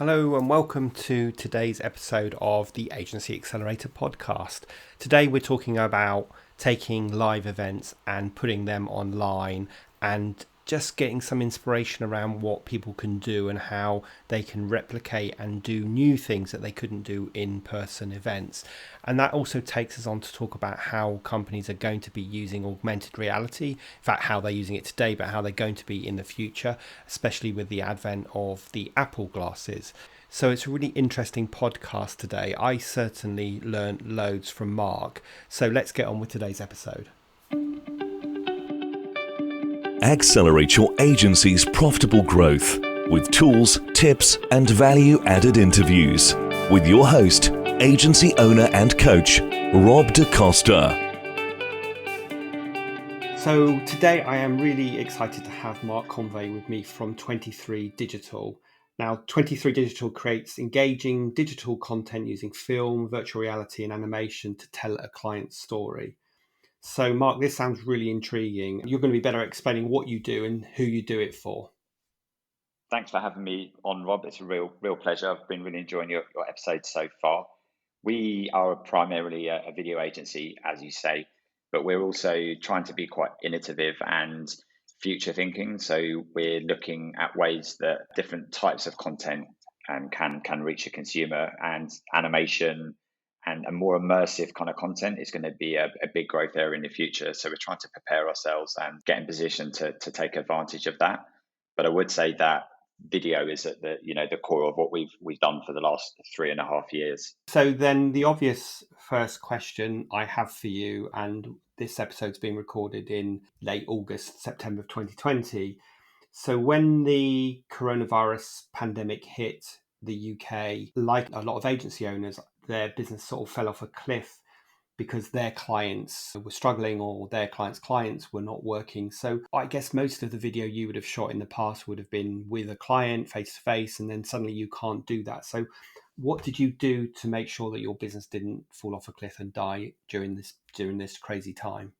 Hello and welcome to today's episode of the Agency Accelerator Podcast. Today we're talking about taking live events and putting them online and just getting some inspiration around what people can do and how they can replicate and do new things that they couldn't do in-person events. And that also takes us on to talk about how companies are going to be using augmented reality, in fact how they're using it today, but how they're going to be in the future, especially with the advent of the Apple glasses. So it's a really interesting podcast today. I certainly learned loads from Marc. So let's get on with today's episode. Accelerate your agency's profitable growth with tools, tips, and value-added interviews with your host, agency owner and coach, Rob DaCosta. So today I am really excited to have Marc Convey with me from 23 Digital. Now, 23 Digital creates engaging digital content using film, virtual reality, and animation to tell a client's story. So, Marc, this sounds really intriguing. You're going to be better at explaining what you do and who you do it for. Thanks for having me on, Rob. It's a real pleasure. I've been really enjoying your episodes so far. We are primarily a video agency, as you say, but we're also trying to be quite innovative and future thinking. So we're looking at ways that different types of content can reach a consumer, and animation and a more immersive kind of content is going to be a big growth area in the future. So we're trying to prepare ourselves and get in position to take advantage of that. But I would say that video is at the core of what we've done for the last 3.5 years. So then the obvious first question I have for you, and this episode's being recorded in late August, September of 2020. So when the coronavirus pandemic hit the UK, like a lot of agency owners, their business sort of fell off a cliff because their clients were struggling or their clients were not working. So I guess most of the video you would have shot in the past would have been with a client face to face, and then suddenly you can't do that. So what did you do to make sure that your business didn't fall off a cliff and die during this crazy time?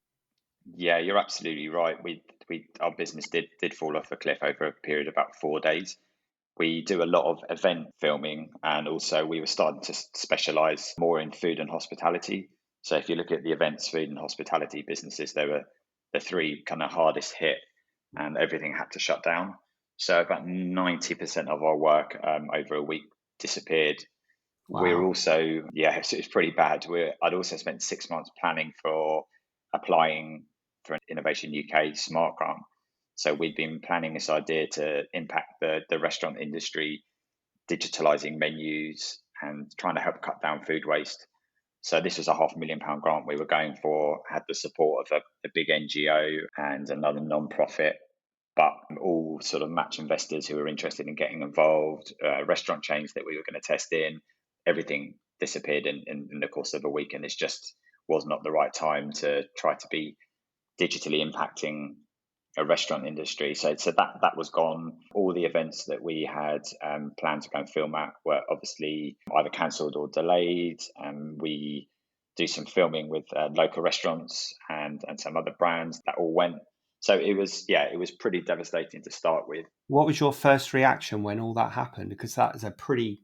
Yeah, you're absolutely right. Our business did fall off a cliff over a period of about 4 days. We do a lot of event filming, and also we were starting to specialize more in food and hospitality. So if you look at the events, food and hospitality businesses, they were the three kind of hardest hit, and everything had to shut down. So about 90% of our work over a week disappeared. Wow. We're also, it's pretty bad. I'd also spent 6 months planning for applying for an Innovation UK Smart Grant. So we've been planning this idea to impact the restaurant industry, digitalizing menus and trying to help cut down food waste. So this was a £500,000 grant we were going for, had the support of a big NGO and another non-profit, but all sort of match investors who were interested in getting involved, restaurant chains that we were going to test in. Everything disappeared in the course of a week, and this just was not the right time to try to be digitally impacting a restaurant industry. So that was gone. All the events that we had planned to go and film at were obviously either cancelled or delayed. We do some filming with local restaurants and some other brands that all went. So it was pretty devastating to start with. What was your first reaction when all that happened? Because that is a pretty,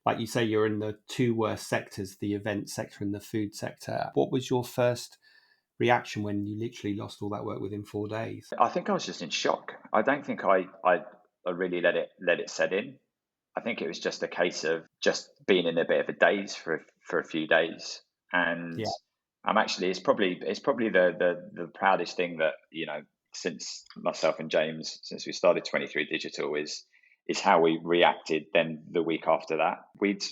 like you say, you're in the two worst sectors, the event sector and the food sector. What was your first reaction when you literally lost all that work within 4 days? I think I was just in shock. I don't think I really let it set in. I think it was just a case of just being in a bit of a daze for a few days. And Yeah. I'm actually it's probably the proudest thing that, since myself and James, since we started 23 Digital, is how we reacted then the week after that. We'd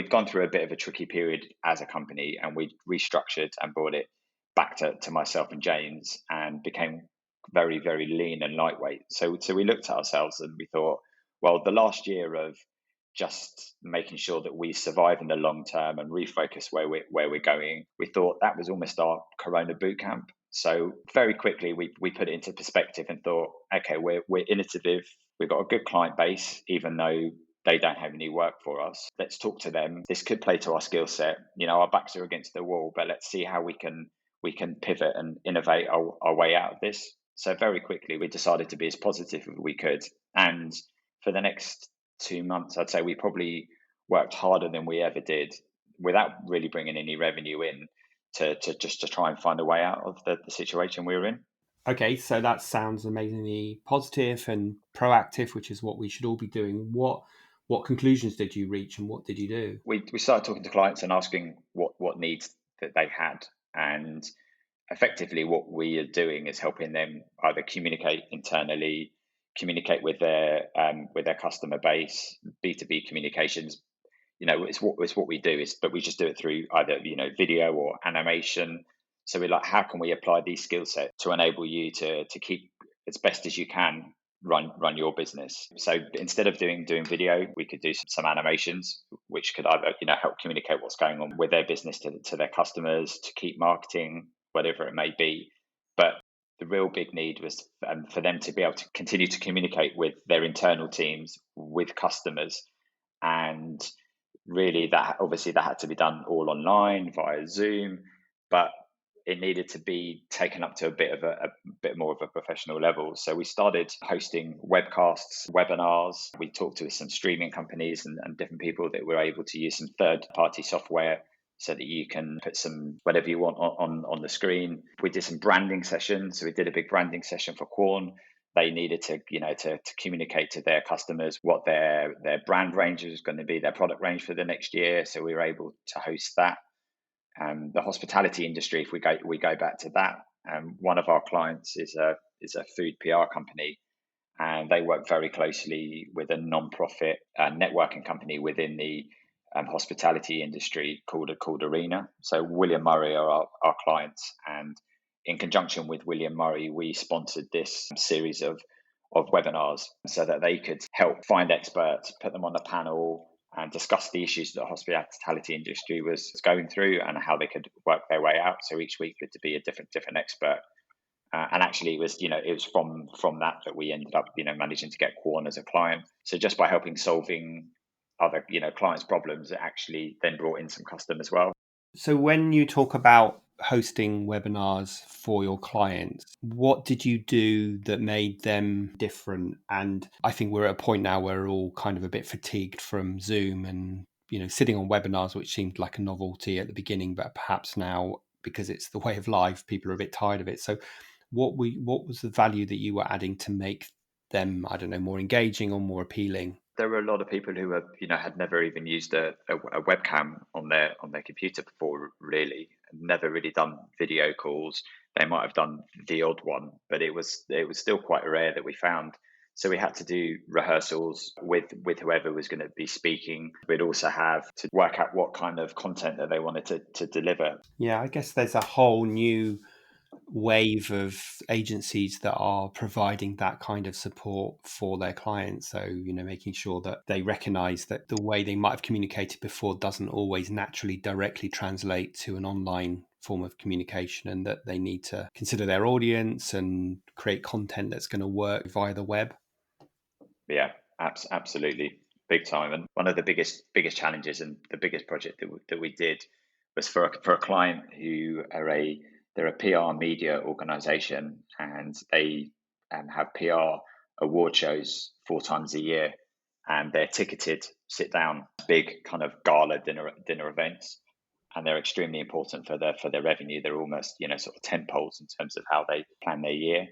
gone through a bit of a tricky period as a company, and we'd restructured and brought it back to myself and James, and became very, very lean and lightweight. So we looked at ourselves and we thought, well, the last year of just making sure that we survive in the long term and refocus where we're going, we thought that was almost our Corona boot camp. So very quickly we put it into perspective and thought, okay, we're innovative. We've got a good client base, even though they don't have any work for us. Let's talk to them. This could play to our skill set. Our backs are against the wall, but let's see how we can pivot and innovate our way out of this. So very quickly, we decided to be as positive as we could. And for the next 2 months, I'd say we probably worked harder than we ever did without really bringing any revenue in to try and find a way out of the situation we were in. Okay, so that sounds amazingly positive and proactive, which is what we should all be doing. What conclusions did you reach, and what did you do? We started talking to clients and asking what needs that they had, and effectively what we are doing is helping them either communicate internally, communicate with their customer base, B2B communications. It's what we do but we just do it through either video or animation. So we're like, how can we apply these skill sets to enable you to keep as best as you can run your business? So instead of doing video, we could do some animations which could either help communicate what's going on with their business to their customers, to keep marketing, whatever it may be. But the real big need was for them to be able to continue to communicate with their internal teams, with customers. And really that had to be done all online via Zoom, but it needed to be taken up to a bit more of a professional level. So we started hosting webcasts, webinars. We talked to some streaming companies and different people that were able to use some third-party software so that you can put some whatever you want on the screen. We did some branding sessions. So we did a big branding session for Quorn. They needed to communicate to their customers what their brand range was going to be, their product range for the next year. So we were able to host that. The hospitality industry, if we go back to that, one of our clients is a food PR company, and they work very closely with a non-profit networking company within the hospitality industry called Arena. So William Murray are our clients, and in conjunction with William Murray, we sponsored this series of webinars so that they could help find experts, put them on a panel, and discuss the issues that the hospitality industry was going through and how they could work their way out. So each week had to be a different expert. And actually, it was from that we ended up managing to get Quorn as a client. So just by solving other clients' problems, it actually then brought in some custom as well. So when you talk about hosting webinars for your clients, what did you do that made them different? And I think we're at a point now where we're all kind of a bit fatigued from Zoom and sitting on webinars, which seemed like a novelty at the beginning, but perhaps now, because it's the way of life, people are a bit tired of it. So what was the value that you were adding to make them, I don't know, more engaging or more appealing? There were a lot of people who had never even used a webcam on their computer before, really, never really done video calls. They might have done the odd one, but it was still quite rare that we found. So we had to do rehearsals with whoever was going to be speaking. We'd also have to work out what kind of content that they wanted to deliver. Yeah, I guess there's a whole new wave of agencies that are providing that kind of support for their clients. So, making sure that they recognize that the way they might have communicated before doesn't always naturally directly translate to an online form of communication, and that they need to consider their audience and create content that's going to work via the web. Yeah, absolutely. Big time. And one of the biggest challenges and the biggest project that we did was for a client who they're a PR media organization, and they have PR award shows 4 times a year, and they're ticketed, sit down, big kind of gala dinner events, and they're extremely important for their revenue. They're almost sort of tent poles in terms of how they plan their year.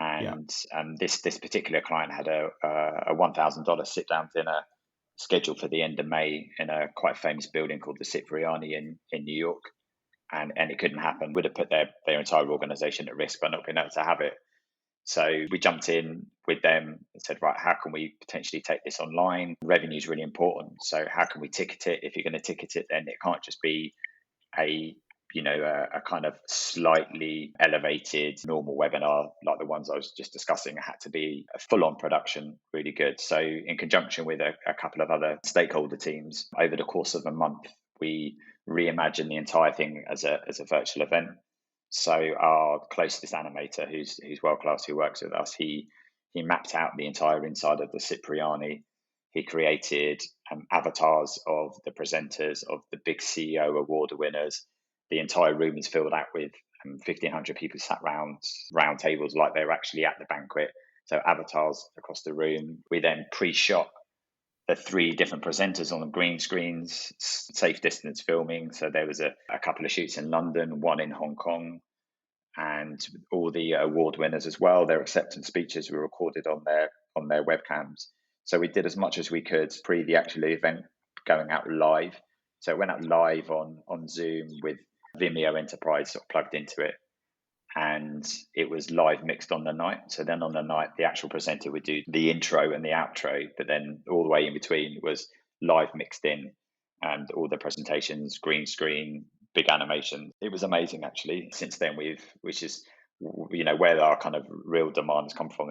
And this particular client had a $1,000 sit down dinner scheduled for the end of May in a quite famous building called the Cipriani in New York. And it couldn't happen. Would have put their entire organization at risk by not being able to have it. So we jumped in with them and said, right, how can we potentially take this online? Revenue is really important. So how can we ticket it? If you're going to ticket it, then it can't just be a kind of slightly elevated normal webinar like the ones I was just discussing. It had to be a full-on production, really good. So in conjunction with a couple of other stakeholder teams, over the course of a month, we reimagined the entire thing as a virtual event. So our closest animator, who's world-class, who works with us, he mapped out the entire inside of the Cipriani. He created avatars of the presenters, of the big CEO award winners. The entire room is filled out with 1,500 people sat round tables like they were actually at the banquet. So avatars across the room. We then pre-shot the three different presenters on the green screens, safe distance filming. So there was a couple of shoots in London, one in Hong Kong, and all the award winners as well. Their acceptance speeches were recorded on their webcams. So we did as much as we could pre the actual event going out live. So it went out live on Zoom with Vimeo Enterprise sort of plugged into it, and it was live mixed on the night. So then on the night, the actual presenter would do the intro and the outro, but then all the way in between was live mixed in, and all the presentations, green screen, big animation. It was amazing, actually. Since then, which is, where our kind of real demand has come from.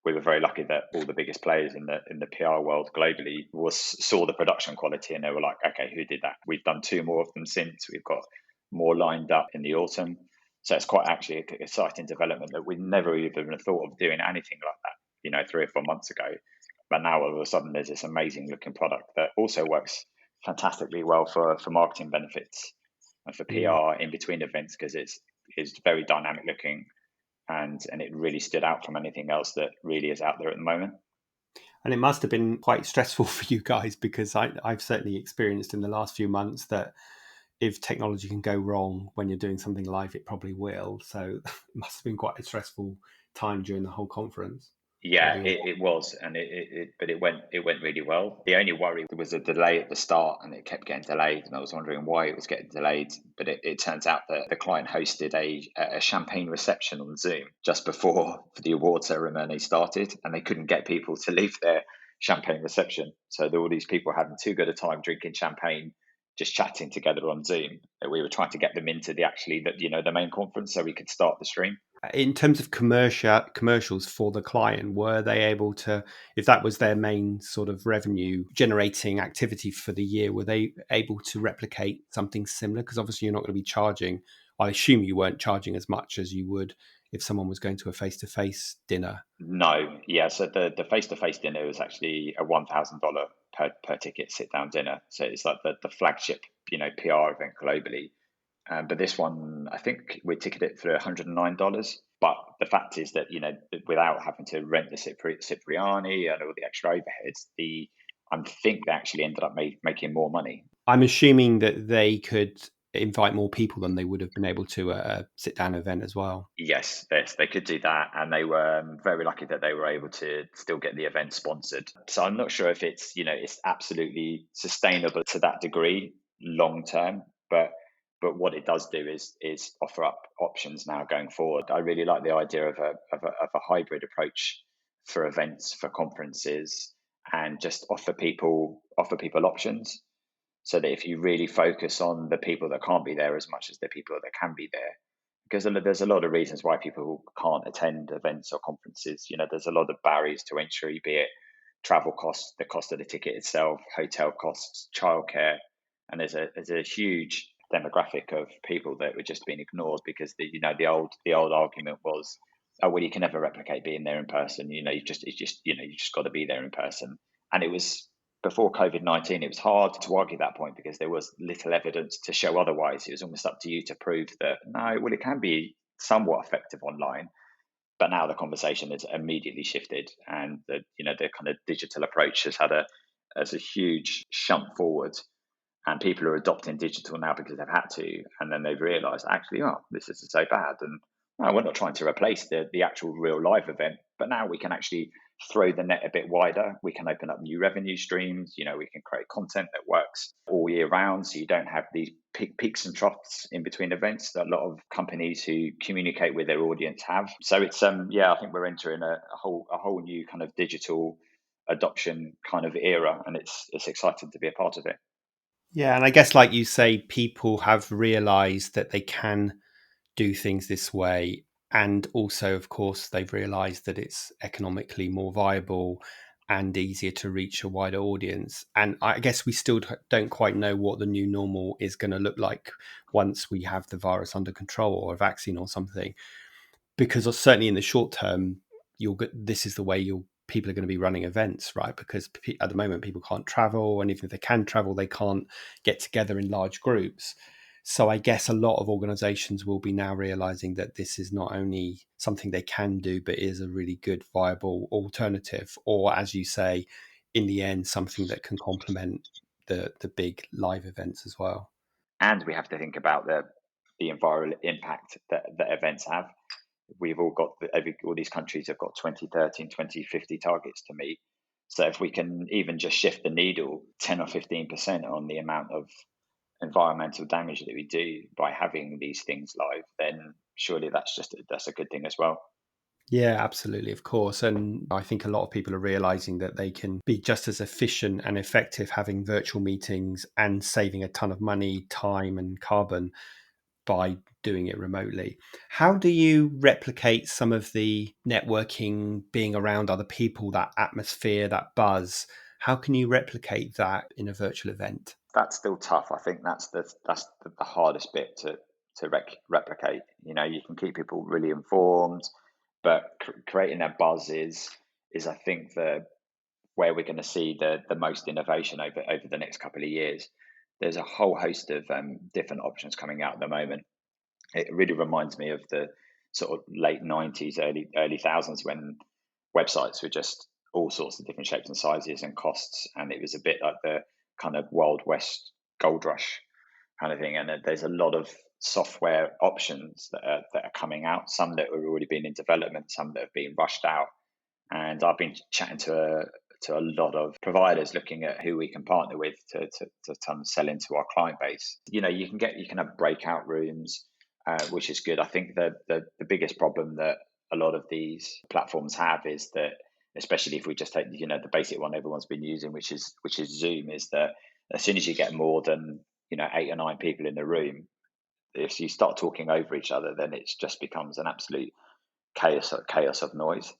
We were very lucky that all the biggest players in the PR world globally saw the production quality, and they were like, okay, who did that? We've done 2 more of them since. We've got more lined up in the autumn. So it's quite actually an exciting development that we never even thought of doing anything like that, 3 or 4 months ago. But now all of a sudden there's this amazing looking product that also works fantastically well for marketing benefits and for PR in between events, because it's very dynamic looking, and it really stood out from anything else that really is out there at the moment. And it must have been quite stressful for you guys, because I've certainly experienced in the last few months that if technology can go wrong when you're doing something live, it probably will. So it must have been quite a stressful time during the whole conference. Yeah, it was, and but it went really well. The only worry was a delay at the start, and it kept getting delayed, and I was wondering why it was getting delayed. But it turns out that the client hosted a champagne reception on Zoom just before the award ceremony started, and they couldn't get people to leave their champagne reception. So all these people were having too good a time drinking champagne, just chatting together on Zoom. We were trying to get them into the main conference so we could start the stream. In terms of commercials for the client, were they able to, if that was their main sort of revenue generating activity for the year, were they able to replicate something similar? Because obviously you're not going to be charging. I assume you weren't charging as much as you would if someone was going to a face-to-face dinner. No, yeah. So the face-to-face dinner was actually a $1,000 per ticket sit-down dinner. So it's like the flagship, PR event globally. But this one, I think we ticketed it for $109. But the fact is that, without having to rent the Cipriani and all the extra overheads, I think they actually ended up making more money. I'm assuming that they could invite more people than they would have been able to at a sit-down event as well. Yes, they could do that, and they were very lucky that they were able to still get the event sponsored. So I'm not sure if it's absolutely sustainable to that degree long term, but what it does do is offer up options now going forward. I really like the idea of a hybrid approach for events, for conferences, and just offer people options, so that if you really focus on the people that can't be there as much as the people that can be there, because there's a lot of reasons why people can't attend events or conferences. There's a lot of barriers to entry, be it travel costs, the cost of the ticket itself, hotel costs, childcare, and there's a huge demographic of people that were just being ignored because the old argument was, oh well, you can never replicate being there in person. You just got to be there in person. And it was before COVID-19. It was hard to argue that point because there was little evidence to show otherwise. It was almost up to you to prove that no, well, it can be somewhat effective online. But now the conversation has immediately shifted, and the kind of digital approach has had a huge shunt forward. And people are adopting digital now because they've had to, and then they've realised actually, this isn't so bad, and we're not trying to replace the actual real live event, but now we can actually throw the net a bit wider. We can open up new revenue streams. We can create content that works all year round, so you don't have these peaks and troughs in between events that a lot of companies who communicate with their audience have. So it's I think we're entering a whole new kind of digital adoption kind of era, and it's exciting to be a part of it. Yeah, and I guess, like you say, people have realised that they can do things this way. And also, of course, they've realised that it's economically more viable and easier to reach a wider audience. And I guess we still don't quite know what the new normal is going to look like once we have the virus under control or a vaccine or something. Because certainly in the short term, this is the way people are going to be running events, right? Because at the moment, people can't travel. And even if they can travel, they can't get together in large groups. So I guess a lot of organizations will be now realizing that this is not only something they can do, but is a really good, viable alternative. Or as you say, in the end something that can complement the big live events as well. And we have to think about the environmental impact that events have. We've all got all these countries have got 2030 and 2050 targets to meet. So if we can even just shift the needle 10 or 15% on the amount of environmental damage that we do by having these things live, then surely that's a good thing as well. Yeah, absolutely, of course. And I think a lot of people are realizing that they can be just as efficient and effective having virtual meetings and saving a ton of money, time, and carbon by doing it remotely. How do you replicate some of the networking, being around other people, that atmosphere, that buzz? How can you replicate that in a virtual event? That's still tough. I think that's the hardest bit to replicate. You can keep people really informed, but creating that buzz is I think where we're going to see the most innovation over the next couple of years. There's a whole host of different options coming out at the moment. It really reminds me of the sort of late 90s, early thousands, when websites were just all sorts of different shapes and sizes and costs, and it was a bit like the kind of Wild West gold rush kind of thing. And there's a lot of software options that are coming out, some that have already been in development, some that have been rushed out. And I've been chatting to a lot of providers, looking at who we can partner with to sell into our client base. You can have breakout rooms, which is good. I think the biggest problem that a lot of these platforms have is that, especially if we just take the basic one everyone's been using, which is Zoom, is that as soon as you get more than 8 or 9 people in the room, if you start talking over each other, then it just becomes an absolute chaos of noise.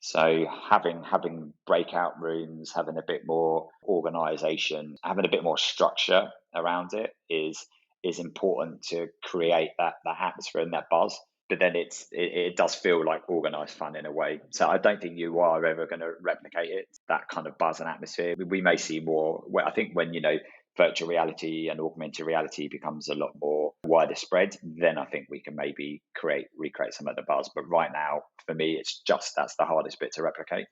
So having breakout rooms, having a bit more organization, having a bit more structure around it is important to create that atmosphere and that buzz. But then it does feel like organized fun in a way. So I don't think you are ever going to replicate it, that kind of buzz and atmosphere. We may see more. I think when virtual reality and augmented reality becomes a lot more wider spread, then I think we can maybe recreate some of the buzz. But right now, for me, that's the hardest bit to replicate.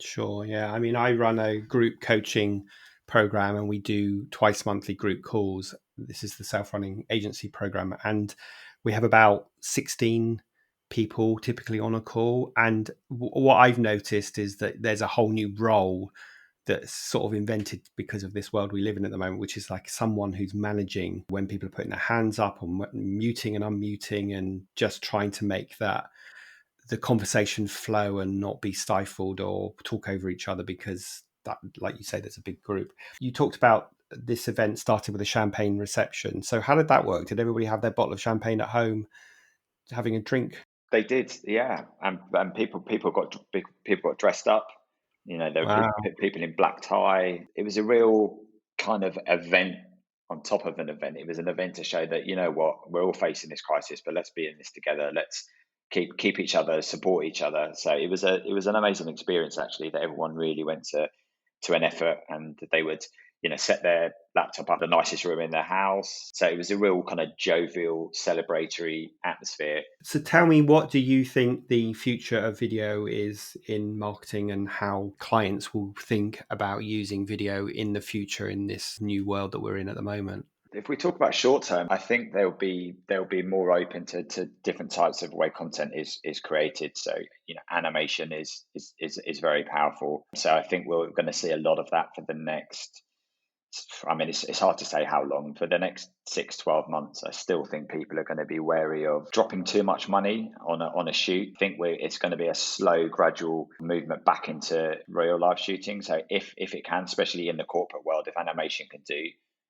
Sure. Yeah. I mean, I run a group coaching program and we do twice monthly group calls. This is the self-running agency program. And we have about 16 people typically on a call. And what I've noticed is that there's a whole new role that's sort of invented because of this world we live in at the moment, which is like someone who's managing when people are putting their hands up and muting and unmuting and just trying to make the conversation flow and not be stifled or talk over each other, because that, like you say, there's a big group. You talked about this event started with a champagne reception. So how did that work? Did everybody have their bottle of champagne at home having a drink? They did, yeah, and people got dressed up. There were Wow. people in black tie. It was a real kind of event on top of an event. It was an event to show that, what, we're all facing this crisis, but let's be in this together. Let's keep each other, support each other. So it was an amazing experience, actually, that everyone really went to an effort, and they would set their laptop up in the nicest room in their house. So it was a real kind of jovial, celebratory atmosphere. So tell me, what do you think the future of video is in marketing, and how clients will think about using video in the future in this new world that we're in at the moment? If we talk about short term, I think they'll be more open to different types of way content is created. So animation is very powerful. So I think we're going to see a lot of that for the next. I mean, it's hard to say how long. For the next 6-12 months, I still think people are going to be wary of dropping too much money on a shoot. I think it's going to be a slow, gradual movement back into real life shooting. So if it can, especially in the corporate world, if animation can do,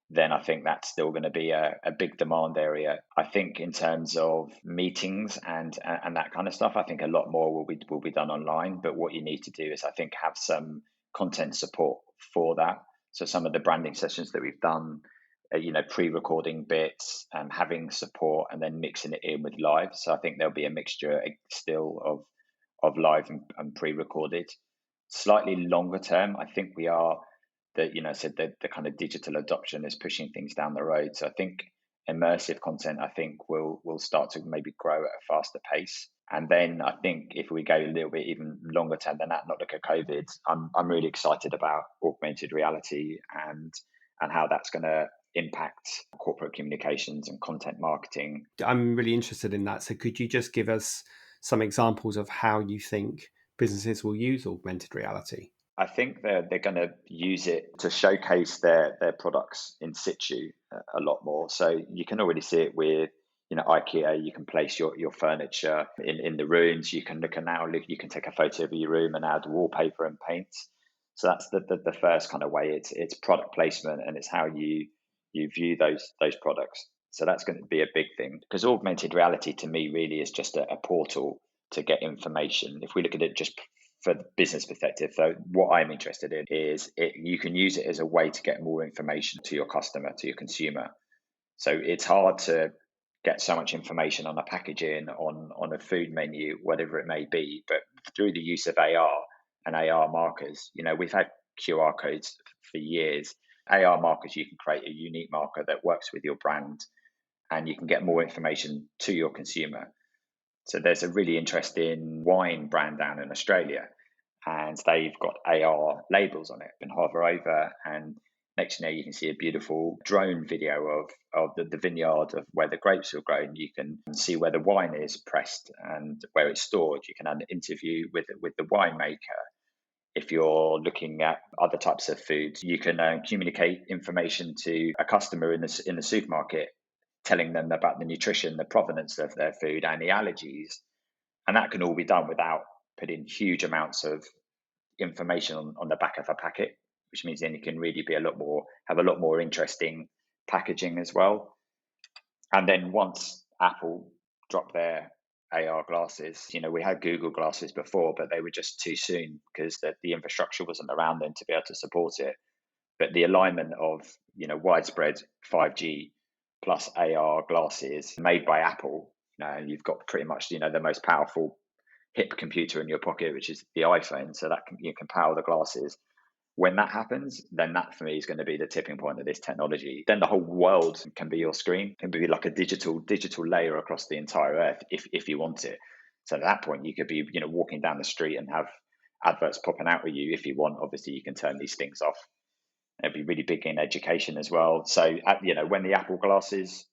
then I think that's still going to be a big demand area. I think in terms of meetings and that kind of stuff, I think a lot more will be done online. But what you need to do is, I think, have some content support for that. So some of the branding sessions that we've done, pre-recording bits and having support, and then mixing it in with live. So I think there'll be a mixture still of live and pre-recorded. Slightly longer term, I think we are the kind of digital adoption is pushing things down the road. So I think immersive content, I think will start to maybe grow at a faster pace. And then I think if we go a little bit even longer term than that, not look at COVID, I'm really excited about augmented reality and how that's going to impact corporate communications and content marketing. I'm really interested in that. So could you just give us some examples of how you think businesses will use augmented reality? I think they're going to use it to showcase their products in situ a lot more. So you can already see it with, IKEA. You can place your furniture in the rooms. You can you can take a photo of your room and add wallpaper and paint. So that's the first kind of way. It's product placement, and it's how you view those products. So that's going to be a big thing, because augmented reality to me really is just a portal to get information. If we look at it just for the business perspective, so what I'm interested in is you can use it as a way to get more information to your customer, to your consumer. So it's hard to get so much information on a packaging, on a food menu, whatever it may be, but through the use of AR and AR markers, we've had QR codes for years. AR markers, you can create a unique marker that works with your brand, and you can get more information to your consumer. So there's a really interesting wine brand down in Australia, and they've got AR labels on it. You can hover over, and next thing you know, you can see a beautiful drone video of the vineyard of where the grapes were grown. You can see where the wine is pressed and where it's stored. You can have an interview with the winemaker. If you're looking at other types of food, you can communicate information to a customer in the supermarket, telling them about the nutrition, the provenance of their food, and the allergies. And that can all be done without putting huge amounts of information on the back of a packet, which means then you can really have a lot more interesting packaging as well. And then once Apple dropped their AR glasses, we had Google glasses before, but they were just too soon because the infrastructure wasn't around then to be able to support it. But the alignment of, widespread 5G plus AR glasses made by Apple, you've got pretty much, the most powerful hip computer in your pocket, which is the iPhone. So that you can power the glasses. When that happens, then that for me is going to be the tipping point of this technology. Then the whole world can be your screen. It can be like a digital layer across the entire earth if you want it. So at that point, you could be, walking down the street and have adverts popping out at you if you want. Obviously, you can turn these things off. It'd be really big in education as well. So, when the Apple glasses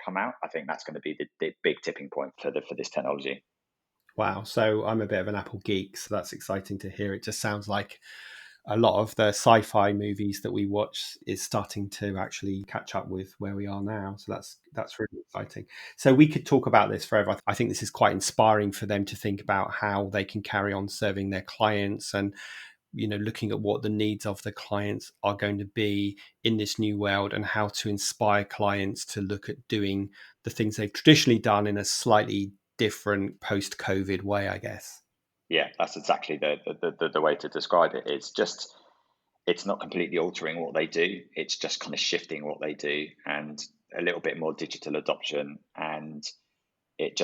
come out, I think that's going to be the big tipping point for this technology. Wow. So I'm a bit of an Apple geek, so that's exciting to hear. It just sounds like a lot of the sci-fi movies that we watch is starting to actually catch up with where we are now. So that's really exciting. So we could talk about this forever. I think this is quite inspiring for them to think about how they can carry on serving their clients and, looking at what the needs of the clients are going to be in this new world and how to inspire clients to look at doing the things they've traditionally done in a slightly different post-COVID way, I guess. Yeah, that's exactly the way to describe it. It's not completely altering what they do. It's just kind of shifting what they do and a little bit more digital adoption. And it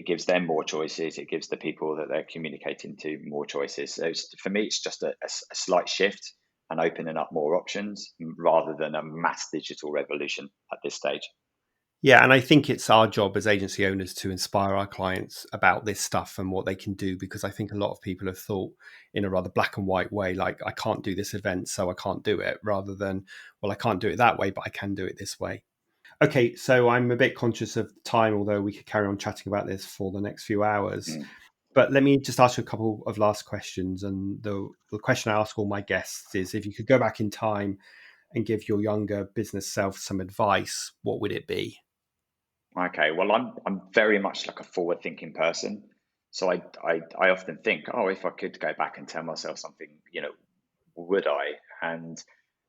gives them more choices. It gives the people that they're communicating to more choices. So for me, it's just a slight shift and opening up more options rather than a mass digital revolution at this stage. Yeah, and I think it's our job as agency owners to inspire our clients about this stuff and what they can do, because I think a lot of people have thought in a rather black and white way, like, I can't do this event, so I can't do it, rather than, well, I can't do it that way, but I can do it this way. Okay, so I'm a bit conscious of time, although we could carry on chatting about this for the next few hours. But let me just ask you a couple of last questions. And the question I ask all my guests is, if you could go back in time and give your younger business self some advice, what would it be? Okay, well, I'm very much like a forward-thinking person, so I often think, oh, if I could go back and tell myself something, would I? And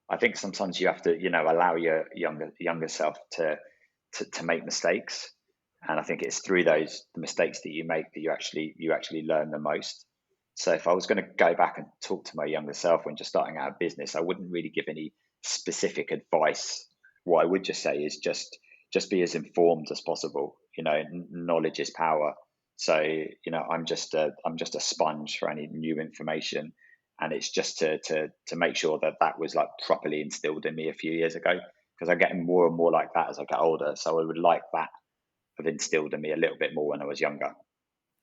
I think sometimes you have to, allow your younger self to make mistakes, and I think it's through the mistakes that you make that you actually learn the most. So if I was going to go back and talk to my younger self when just starting out a business, I wouldn't really give any specific advice. What I would just say is just be as informed as possible. Knowledge is power. So I'm just a sponge for any new information, and it's just to make sure that was like properly instilled in me a few years ago. because I'm getting more and more like that as I get older. So I would like that have instilled in me a little bit more when I was younger.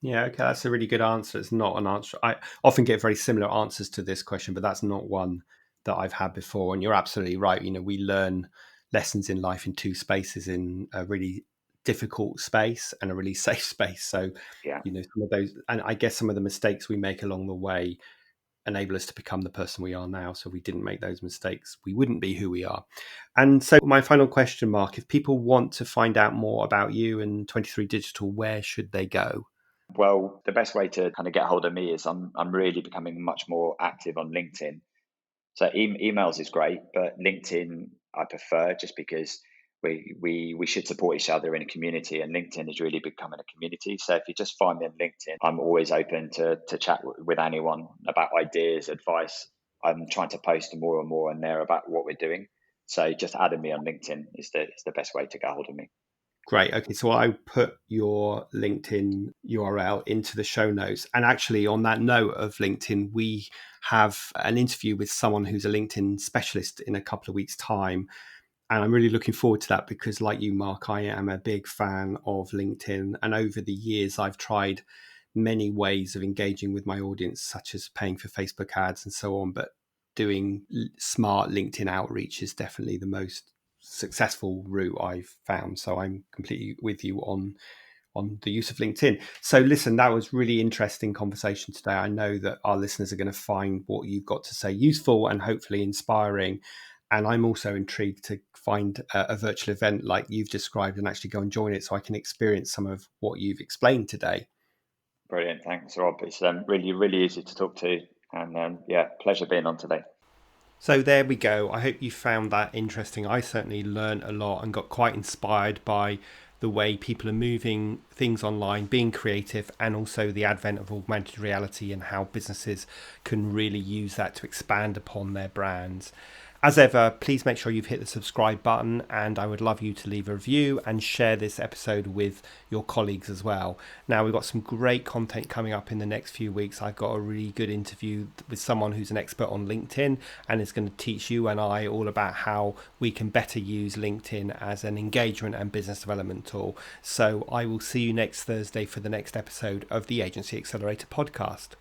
Yeah, okay, that's a really good answer. It's not an answer. I often get very similar answers to this question, but that's not one that I've had before. And you're absolutely right. We learn lessons in life in two spaces, in a really difficult space and a really safe space. So, Yeah. some of those, and I guess some of the mistakes we make along the way enable us to become the person we are now. So if we didn't make those mistakes, we wouldn't be who we are. And so my final question, Mark, if people want to find out more about you and 23 Digital, where should they go? Well, the best way to kind of get hold of me is I'm really becoming much more active on LinkedIn. So emails is great, but LinkedIn I prefer, just because we should support each other in a community, and LinkedIn is really becoming a community. So if you just find me on LinkedIn, I'm always open to chat with anyone about ideas, advice. I'm trying to post more and more in there about what we're doing. So just adding me on LinkedIn is the best way to get hold of me. Great. Okay. So I put your LinkedIn URL into the show notes. And actually, on that note of LinkedIn, we have an interview with someone who's a LinkedIn specialist in a couple of weeks' time. And I'm really looking forward to that because, like you, Mark, I am a big fan of LinkedIn. And over the years, I've tried many ways of engaging with my audience, such as paying for Facebook ads and so on. But doing smart LinkedIn outreach is definitely the most successful route I've found. So I'm completely with you on the use of LinkedIn. So listen, that was really interesting conversation today. I know that our listeners are going to find what you've got to say useful and hopefully inspiring. And I'm also intrigued to find a virtual event like you've described and actually go and join it so I can experience some of what you've explained today. Brilliant. Thanks, Rob. It's really, really easy to talk to. And yeah, pleasure being on today. So there we go. I hope you found that interesting. I certainly learned a lot and got quite inspired by the way people are moving things online, being creative, and also the advent of augmented reality and how businesses can really use that to expand upon their brands. As ever, please make sure you've hit the subscribe button, and I would love you to leave a review and share this episode with your colleagues as well. Now, we've got some great content coming up in the next few weeks. I've got a really good interview with someone who's an expert on LinkedIn and is going to teach you and I all about how we can better use LinkedIn as an engagement and business development tool. So I will see you next Thursday for the next episode of the Agency Accelerator Podcast.